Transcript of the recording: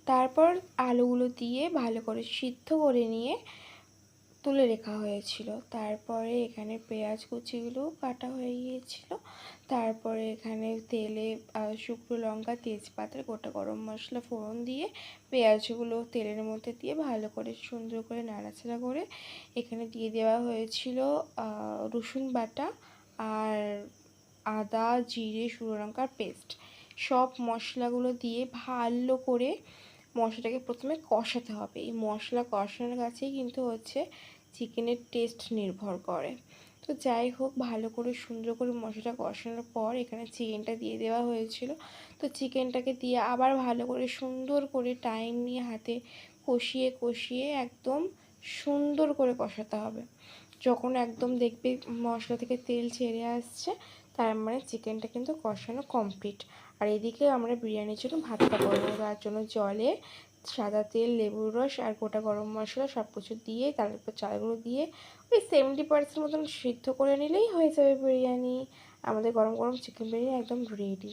তারপর আলুগুলো দিয়ে ভালো করে সিদ্ধ করে নিয়ে তুলে রাখা হয়েছিল। তারপরে এখানে পেঁয়াজ কুচিগুলো কাটা হয়ে গিয়েছিল। তারপরে এখানে তেলে শুকনো লঙ্কা, তেজপাতা, গোটা গরম মশলা ফোড়ন দিয়ে পেঁয়াজগুলো তেলের মধ্যে দিয়ে ভালো করে সুন্দর করে নাড়াচাড়া করে এখানে দিয়ে দেওয়া হয়েছিল রসুন বাটা আর আদা, জিরে, শুকনো লঙ্কার পেস্ট। সব মশলাগুলো দিয়ে ভালো করে মশলাটাকে প্রথমে কষাতে হবে। এই মশলা কষানোর কাছেই কিন্তু হচ্ছে চিকেনের টেস্ট নির্ভর করে। তো যাই হোক, ভালো করে সুন্দর করে মশলাটা কষানোর পর এখানে চিকেনটা দিয়ে দেওয়া হয়েছিল। তো চিকেনটাকে দিয়ে আবার ভালো করে সুন্দর করে টাইম নিয়ে হাতে কষিয়ে কষিয়ে একদম সুন্দর করে কষাতে হবে। যখন একদম দেখবে মশলা থেকে তেল ছেড়ে আসছে, তার মানে চিকেনটা কিন্তু কষানো কমপ্লিট। আর এদিকে আমরা বিরিয়ানির জন্য ভাতটা করে নেবো। তার জন্য জলে সাদা তেল, লেবুর রস আর গোটা গরম মশলা সব কিছু দিয়ে তারপর চালগুলো দিয়ে ওই 70% মতন সিদ্ধ করে নিলেই হয়ে যাবে বিরিয়ানি। আমাদের গরম গরম চিকেন বিরিয়ানি একদম রেডি।